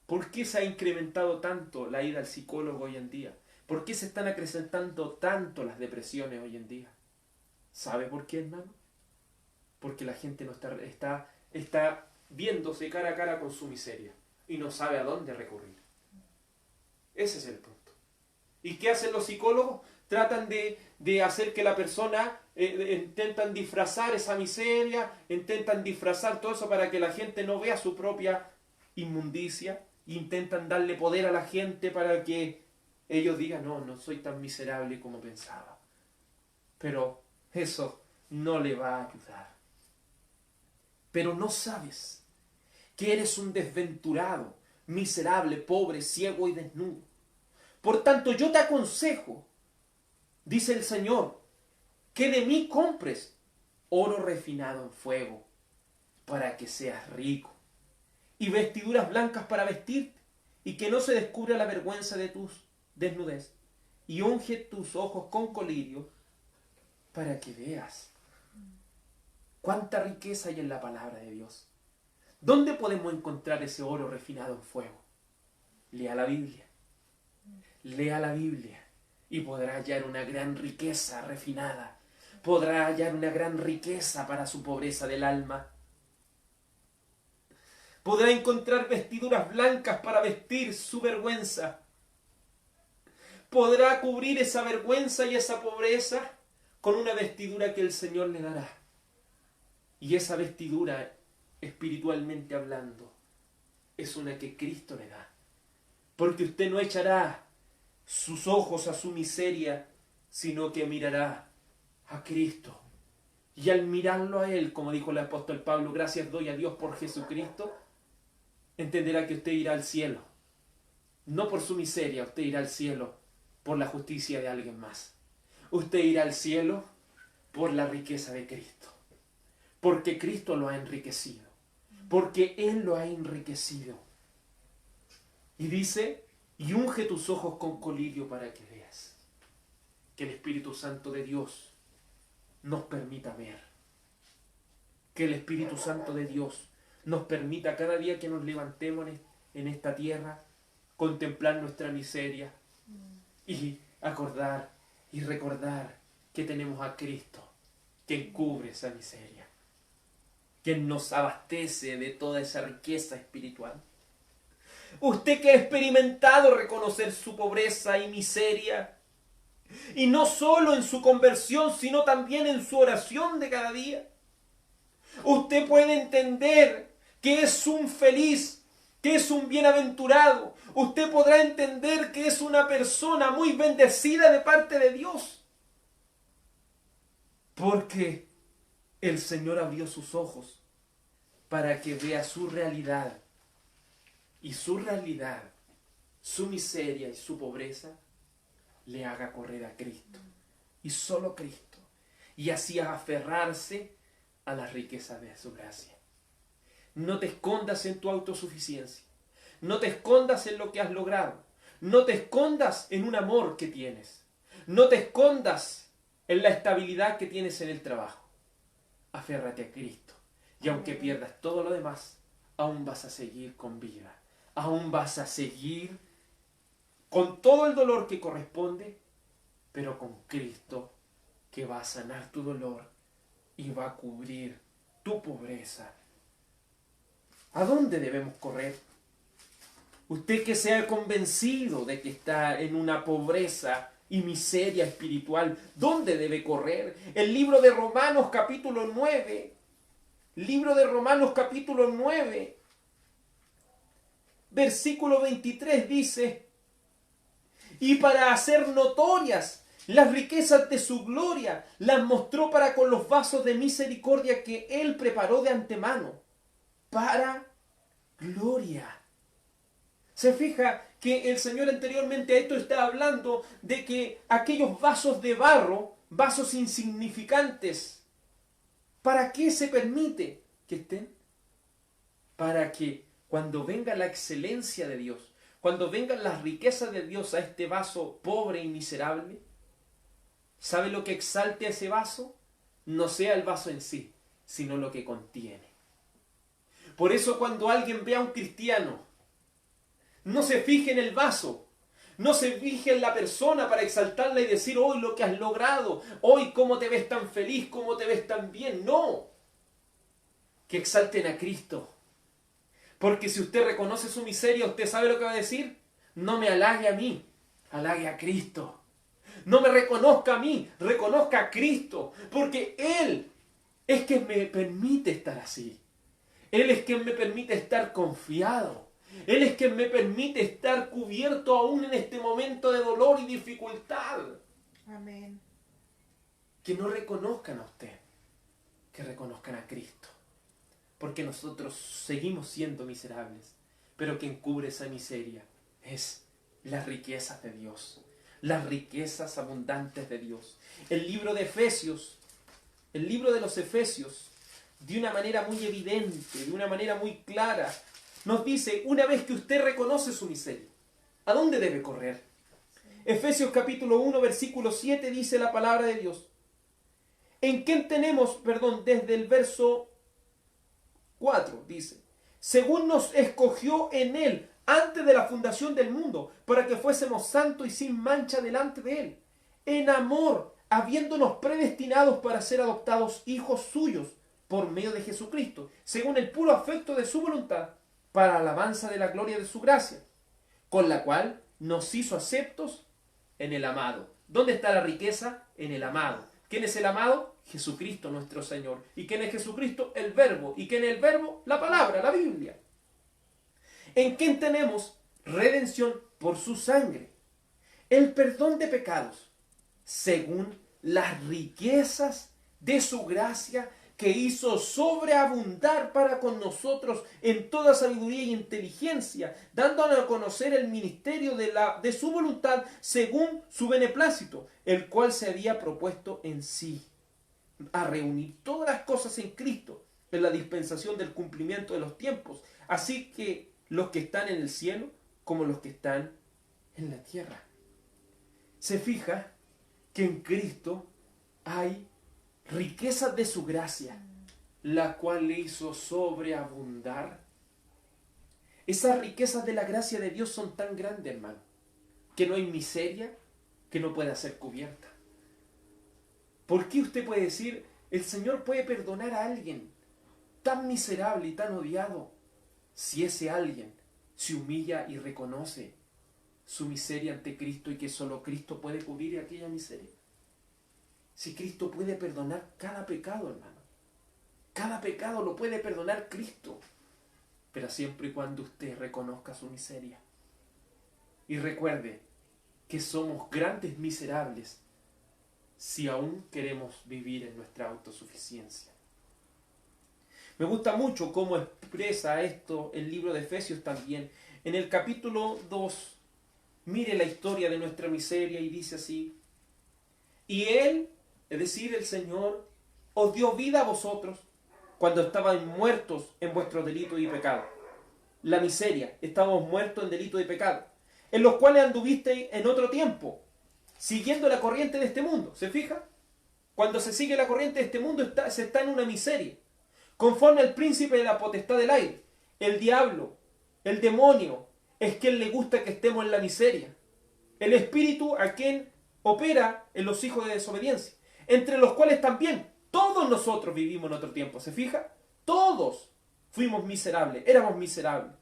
¿Por qué se ha incrementado tanto la ida al psicólogo hoy en día? ¿Por qué se están acrecentando tanto las depresiones hoy en día? ¿Sabe por qué, hermano? Porque la gente no está viéndose cara a cara con su miseria y no sabe a dónde recurrir. Ese es el punto. ¿Y qué hacen los psicólogos? Tratan de hacer que la persona, intentan disfrazar esa miseria, intentan disfrazar todo eso para que la gente no vea su propia inmundicia, intentan darle poder a la gente para que ellos digan: no soy tan miserable como pensaba. Pero eso no le va a ayudar. Pero no sabes que eres un desventurado, miserable, pobre, ciego y desnudo. Por tanto, yo te aconsejo, dice el Señor, que de mí compres oro refinado en fuego, para que seas rico, y vestiduras blancas para vestirte, y que no se descubra la vergüenza de tu desnudez, y unge tus ojos con colirio, para que veas. ¿Cuánta riqueza hay en la palabra de Dios? ¿Dónde podemos encontrar ese oro refinado en fuego? Lea la Biblia. Lea la Biblia y podrá hallar una gran riqueza refinada. Podrá hallar una gran riqueza para su pobreza del alma. Podrá encontrar vestiduras blancas para vestir su vergüenza. Podrá cubrir esa vergüenza y esa pobreza con una vestidura que el Señor le dará. Y esa vestidura, espiritualmente hablando, es una que Cristo le da. Porque usted no echará sus ojos a su miseria, sino que mirará a Cristo. Y al mirarlo a Él, como dijo el apóstol Pablo, gracias doy a Dios por Jesucristo, entenderá que usted irá al cielo. No por su miseria, usted irá al cielo por la justicia de alguien más. Usted irá al cielo por la riqueza de Cristo. Porque Cristo lo ha enriquecido. Porque Él lo ha enriquecido. Y dice: y unge tus ojos con colirio para que veas. Que el Espíritu Santo de Dios nos permita ver. Que el Espíritu Santo de Dios nos permita cada día que nos levantemos en esta tierra, contemplar nuestra miseria y acordar y recordar que tenemos a Cristo, quien cubre esa miseria, quien nos abastece de toda esa riqueza espiritual. Usted que ha experimentado reconocer su pobreza y miseria, y no solo en su conversión, sino también en su oración de cada día, usted puede entender que es un feliz que es un bienaventurado. Usted podrá entender que es una persona muy bendecida de parte de Dios. Porque el Señor abrió sus ojos para que vea su realidad. Y su realidad, su miseria y su pobreza le haga correr a Cristo. Y solo Cristo. Y así aferrarse a la riqueza de su gracia. No te escondas en tu autosuficiencia. No te escondas en lo que has logrado. No te escondas en un amor que tienes. No te escondas en la estabilidad que tienes en el trabajo. Aférrate a Cristo. Y aunque pierdas todo lo demás, aún vas a seguir con vida. Aún vas a seguir con todo el dolor que corresponde, pero con Cristo que va a sanar tu dolor y va a cubrir tu pobreza. ¿A dónde debemos correr? Usted que sea convencido de que está en una pobreza y miseria espiritual, ¿dónde debe correr? El libro de Romanos capítulo 9, versículo 23 dice: y para hacer notorias las riquezas de su gloria, las mostró para con los vasos de misericordia que Él preparó de antemano, para gloria. Se fija que el Señor anteriormente a esto está hablando de que aquellos vasos de barro, vasos insignificantes, ¿para qué se permite que estén? Para que cuando venga la excelencia de Dios, cuando vengan las riquezas de Dios a este vaso pobre y miserable, ¿sabe lo que exalte a ese vaso? No sea el vaso en sí, sino lo que contiene. Por eso cuando alguien ve a un cristiano, no se fije en el vaso, no se fije en la persona para exaltarla y decir, hoy lo que has logrado, hoy cómo te ves tan feliz, cómo te ves tan bien. No, que exalten a Cristo. Porque si usted reconoce su miseria, usted sabe lo que va a decir. No me halague a mí, halague a Cristo. No me reconozca a mí, reconozca a Cristo. Porque Él es quien me permite estar así. Él es quien me permite estar confiado. Él es quien me permite estar cubierto aún en este momento de dolor y dificultad. Amén. Que no reconozcan a usted, que reconozcan a Cristo. Porque nosotros seguimos siendo miserables, pero quien cubre esa miseria es las riquezas de Dios, las riquezas abundantes de Dios. El libro de Efesios, el libro de los Efesios, de una manera muy evidente, de una manera muy clara, nos dice, una vez que usted reconoce su miseria, ¿a dónde debe correr? Efesios capítulo 1, versículo 7 dice la palabra de Dios. ¿En quién tenemos, desde el verso 4 dice, según nos escogió en Él antes de la fundación del mundo, para que fuésemos santos y sin mancha delante de Él, en amor, habiéndonos predestinados para ser adoptados hijos suyos por medio de Jesucristo, según el puro afecto de su voluntad, para alabanza de la gloria de su gracia, con la cual nos hizo aceptos en el amado. ¿Dónde está la riqueza? En el amado. ¿Quién es el amado? Jesucristo nuestro Señor. ¿Y quién es Jesucristo? El Verbo. ¿Y quién es el Verbo? La palabra, la Biblia. ¿En quién tenemos redención por su sangre? El perdón de pecados, según las riquezas de su gracia que hizo sobreabundar para con nosotros en toda sabiduría y inteligencia, dándonos a conocer el ministerio de su voluntad según su beneplácito, el cual se había propuesto en sí, a reunir todas las cosas en Cristo, en la dispensación del cumplimiento de los tiempos, así que los que están en el cielo como los que están en la tierra. Se fija que en Cristo hay riquezas de su gracia, la cual le hizo sobreabundar. Esas riquezas de la gracia de Dios son tan grandes, hermano, que no hay miseria que no pueda ser cubierta. ¿Por qué usted puede decir, el Señor puede perdonar a alguien tan miserable y tan odiado, si ese alguien se humilla y reconoce su miseria ante Cristo y que solo Cristo puede cubrir aquella miseria? Si Cristo puede perdonar cada pecado, hermano. Cada pecado lo puede perdonar Cristo. pero siempre y cuando usted reconozca su miseria. Y recuerde que somos grandes miserables si aún queremos vivir en nuestra autosuficiencia. Me gusta mucho cómo expresa esto el libro de Efesios también. En el capítulo 2, mire la historia de nuestra miseria y dice así: y Él, es decir, el Señor, os dio vida a vosotros cuando estaban muertos en vuestros delitos y pecados. La miseria, estábamos muertos en delito y pecado, en los cuales anduvisteis en otro tiempo, siguiendo la corriente de este mundo. ¿Se fija? Cuando se sigue la corriente de este mundo se está en una miseria. Conforme al príncipe de la potestad del aire, el diablo, el demonio, es quien le gusta que estemos en la miseria. El espíritu a quien opera en los hijos de desobediencia, entre los cuales también todos nosotros vivimos en otro tiempo. ¿Se fija? Todos fuimos miserables, éramos miserables.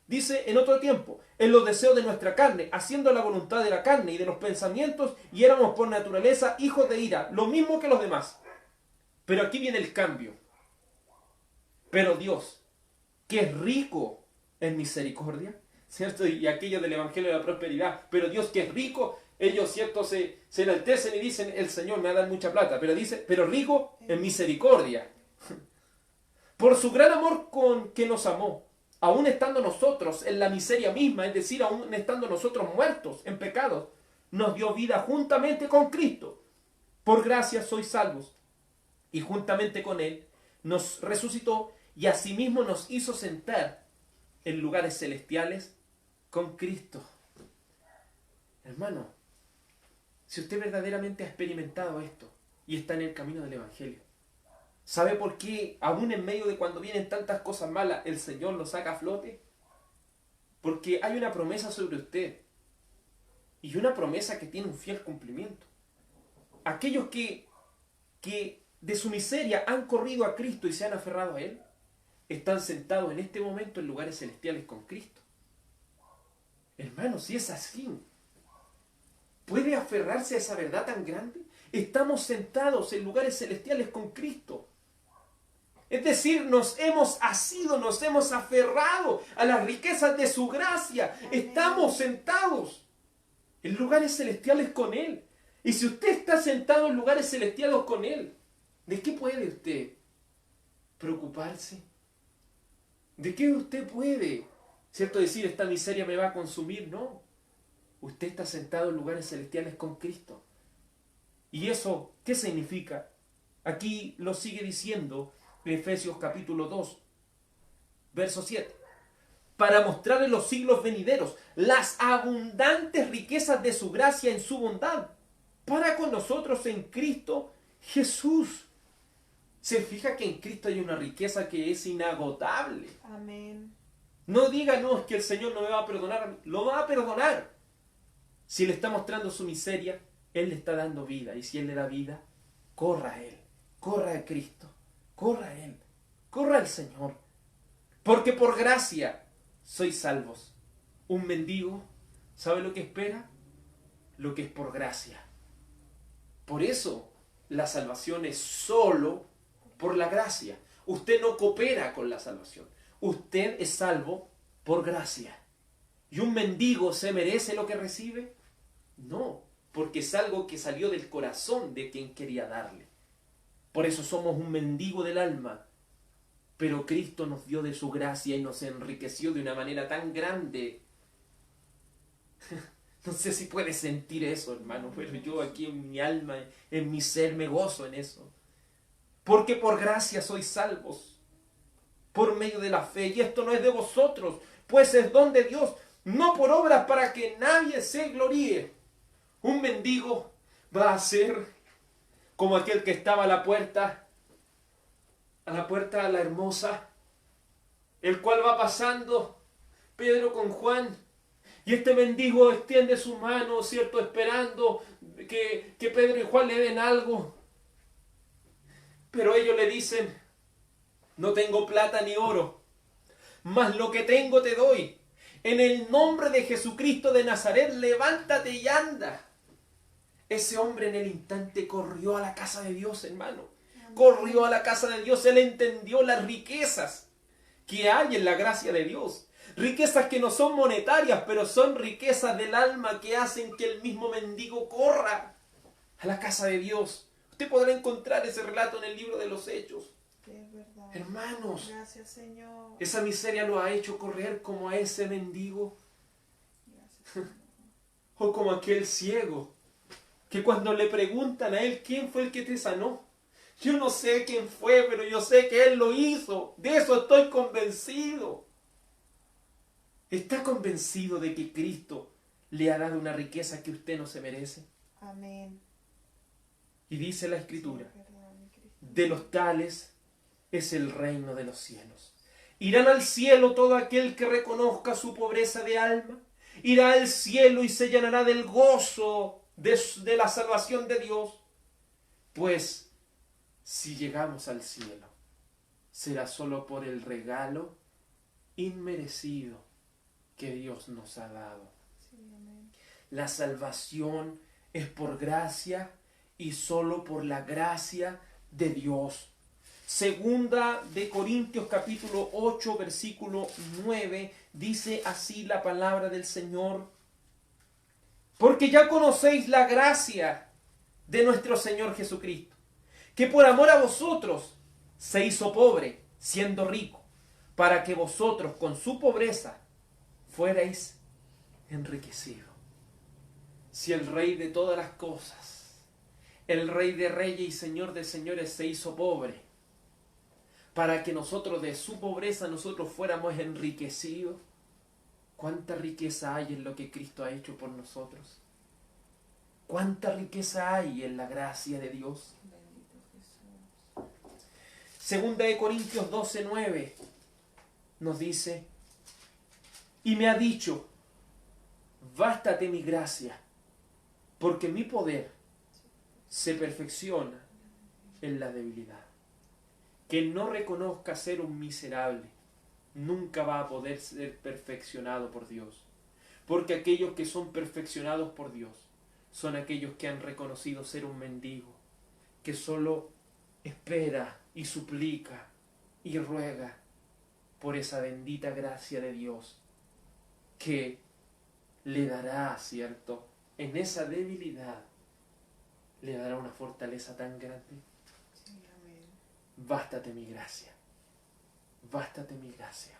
Dice, en otro tiempo, en los deseos de nuestra carne, haciendo la voluntad de la carne y de los pensamientos, y éramos por naturaleza hijos de ira, lo mismo que los demás. Pero aquí viene el cambio. Pero Dios, que es rico en misericordia, ¿cierto? Y aquello del Evangelio de la Prosperidad, pero Dios que es rico, ellos, ¿cierto?, se enaltecen y dicen, el Señor me va a dar mucha plata, pero dice, pero rico en misericordia. Por su gran amor con que nos amó, aún estando nosotros en la miseria misma, es decir, aún estando nosotros muertos en pecados, nos dio vida juntamente con Cristo. Por gracia sois salvos. Y juntamente con Él nos resucitó y asimismo nos hizo sentar en lugares celestiales con Cristo. Hermano, si usted verdaderamente ha experimentado esto y está en el camino del Evangelio, ¿sabe por qué aún en medio de cuando vienen tantas cosas malas el Señor lo saca a flote? Porque hay una promesa sobre usted y una promesa que tiene un fiel cumplimiento. Aquellos que de su miseria han corrido a Cristo y se han aferrado a Él, están sentados en este momento en lugares celestiales con Cristo. Hermano, si es así, ¿puede aferrarse a esa verdad tan grande? Estamos sentados en lugares celestiales con Cristo. Es decir, nos hemos asido, nos hemos aferrado a las riquezas de su gracia. Estamos sentados en lugares celestiales con Él. Y si usted está sentado en lugares celestiales con Él, ¿de qué puede usted preocuparse? ¿De qué usted puede, cierto, decir, esta miseria me va a consumir? No. Usted está sentado en lugares celestiales con Cristo. ¿Y eso qué significa? Aquí lo sigue diciendo Efesios capítulo 2, verso 7. Para mostrar en los siglos venideros las abundantes riquezas de su gracia en su bondad, para con nosotros en Cristo Jesús. Se fija que en Cristo hay una riqueza que es inagotable. Amén. No diga, no, es que el Señor no me va a perdonar. Lo va a perdonar. Si le está mostrando su miseria, Él le está dando vida. Y si Él le da vida, corra a Él. Corra a Cristo. Corra a Él. Corra al Señor. Porque por gracia sois salvos. Un mendigo, ¿sabe lo que espera? Lo que es por gracia. Por eso la salvación es solo por la gracia. Usted no coopera con la salvación. Usted es salvo por gracia. ¿Y un mendigo se merece lo que recibe? No, porque es algo que salió del corazón de quien quería darle. Por eso somos un mendigo del alma. Pero Cristo nos dio de su gracia y nos enriqueció de una manera tan grande. No sé si puede sentir eso, hermano, pero yo aquí en mi alma, en mi ser, me gozo en eso. Porque por gracia sois salvos, por medio de la fe. Y esto no es de vosotros, pues es don de Dios, no por obras para que nadie se gloríe. Un mendigo va a ser como aquel que estaba a la puerta la hermosa, el cual va pasando Pedro con Juan. Y este mendigo extiende su mano, ¿cierto?, esperando que Pedro y Juan le den algo. Pero ellos le dicen, no tengo plata ni oro, mas lo que tengo te doy. En el nombre de Jesucristo de Nazaret, levántate y anda. Ese hombre en el instante corrió a la casa de Dios, hermano. Corrió a la casa de Dios. Él entendió las riquezas que hay en la gracia de Dios. Riquezas que no son monetarias, pero son riquezas del alma que hacen que el mismo mendigo corra a la casa de Dios. Usted podrá encontrar ese relato en el libro de los Hechos. Es verdad. Hermanos, Gracias, Señor. esa miseria lo ha hecho correr como a ese mendigo Gracias, Señor. o como aquel ciego que cuando le preguntan a él quién fue el que te sanó, yo no sé quién fue, pero yo sé que él lo hizo. De eso estoy convencido. ¿Está convencido de que Cristo le ha dado una riqueza que usted no se merece? Amén. Y dice la Escritura, Sí, es verdad, mi Cristo. de los tales es el reino de los cielos. Irán al cielo todo aquel que reconozca su pobreza de alma. Irá al cielo y se llenará del gozo de la salvación de Dios. Pues si llegamos al cielo, será solo por el regalo inmerecido que Dios nos ha dado. Sí, amén. La salvación es por gracia y solo por la gracia de Dios. Segunda de Corintios capítulo 8 versículo 9 dice así la palabra del Señor: porque ya conocéis la gracia de nuestro Señor Jesucristo, que por amor a vosotros se hizo pobre, siendo rico, para que vosotros con su pobreza fuerais enriquecidos. Si el Rey de todas las cosas, el Rey de reyes y Señor de señores se hizo pobre, para que nosotros de su pobreza nosotros fuéramos enriquecidos, ¿cuánta riqueza hay en lo que Cristo ha hecho por nosotros? ¿Cuánta riqueza hay en la gracia de Dios? Bendito Jesús. Segunda de Corintios 12:9 nos dice: y me ha dicho, bástate mi gracia, porque mi poder se perfecciona en la debilidad. Quien no reconozca ser un miserable nunca va a poder ser perfeccionado por Dios, porque aquellos que son perfeccionados por Dios son aquellos que han reconocido ser un mendigo, que solo espera y suplica y ruega por esa bendita gracia de Dios que le dará, ¿cierto? En esa debilidad le dará una fortaleza tan grande. Sí, amén. Bástate mi gracia, bástate mi gracia,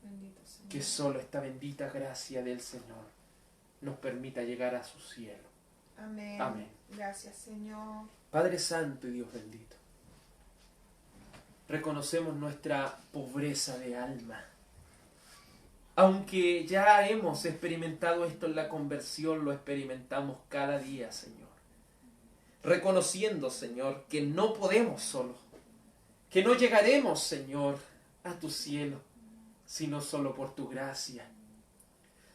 Bendito Señor. que solo esta bendita gracia del Señor nos permita llegar a su cielo. Amén. Amén. Gracias, Señor. Padre Santo y Dios bendito, reconocemos nuestra pobreza de alma. Aunque ya hemos experimentado esto en la conversión, lo experimentamos cada día, Señor. Reconociendo, Señor, que no podemos solos, que no llegaremos, Señor, a tu cielo, sino solo por tu gracia.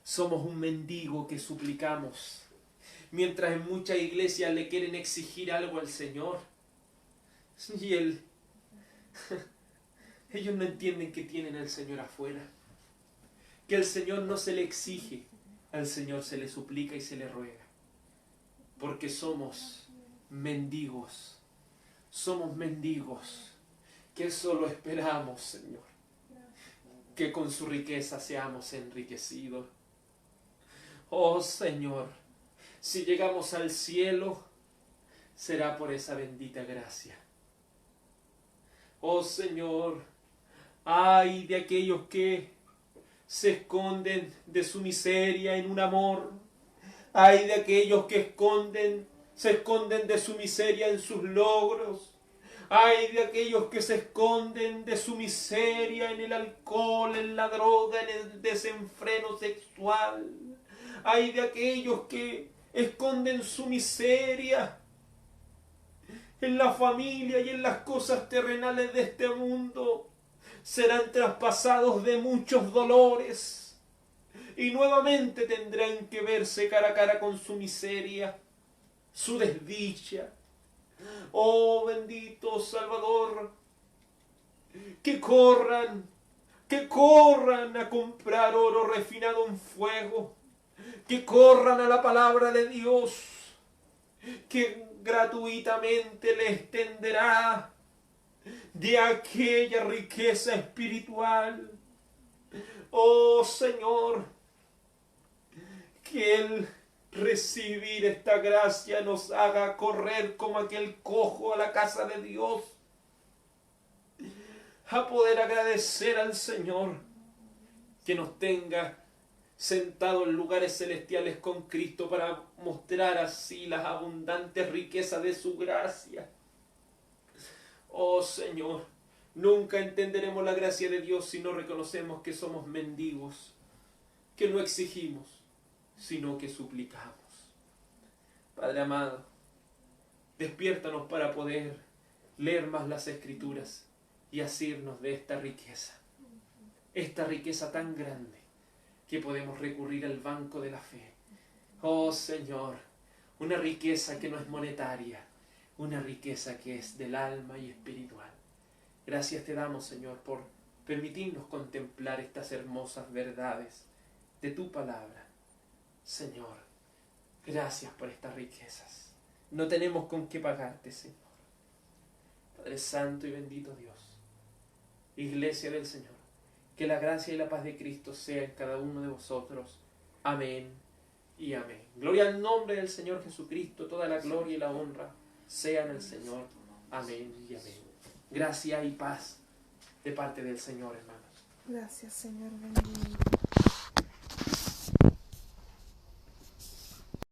Somos un mendigo que suplicamos, mientras en muchas iglesias le quieren exigir algo al Señor. Y ellos no entienden que tienen al Señor afuera. Que el Señor no se le exige, al Señor se le suplica y se le ruega. Porque somos mendigos que solo esperamos, Señor, que con su riqueza seamos enriquecidos. Oh Señor, si llegamos al cielo, será por esa bendita gracia. Oh Señor, ay de aquellos que se esconden de su miseria en un amor. Ay de aquellos que se esconden de su miseria en sus logros. Ay de aquellos que se esconden de su miseria en el alcohol, en la droga, en el desenfreno sexual. Ay de aquellos que esconden su miseria en la familia y en las cosas terrenales de este mundo. Serán traspasados de muchos dolores y nuevamente tendrán que verse cara a cara con su miseria, su desdicha. Oh bendito Salvador, que corran a comprar oro refinado en fuego, que corran a la palabra de Dios, que gratuitamente les tenderá de aquella riqueza espiritual Oh Señor, que el recibir esta gracia nos haga correr como aquel cojo a la casa de Dios, a poder agradecer al Señor que nos tenga sentados en lugares celestiales con Cristo para mostrar así las abundantes riquezas de su gracia. Oh Señor, nunca entenderemos la gracia de Dios si no reconocemos que somos mendigos, que no exigimos, sino que suplicamos. Padre amado, despiértanos para poder leer más las Escrituras y asirnos de esta riqueza tan grande que podemos recurrir al banco de la fe. Oh Señor, una riqueza que no es monetaria, una riqueza que es del alma y espiritual. Gracias te damos, Señor, por permitirnos contemplar estas hermosas verdades de tu palabra. Señor, gracias por estas riquezas. No tenemos con qué pagarte, Señor. Padre Santo y bendito Dios, Iglesia del Señor, que la gracia y la paz de Cristo sea en cada uno de vosotros. Amén y amén. Gloria al nombre del Señor Jesucristo. Toda la gloria y la honra sean al Señor. Amén y amén. Gracia y paz de parte del Señor, hermanos. Gracias, Señor bendito.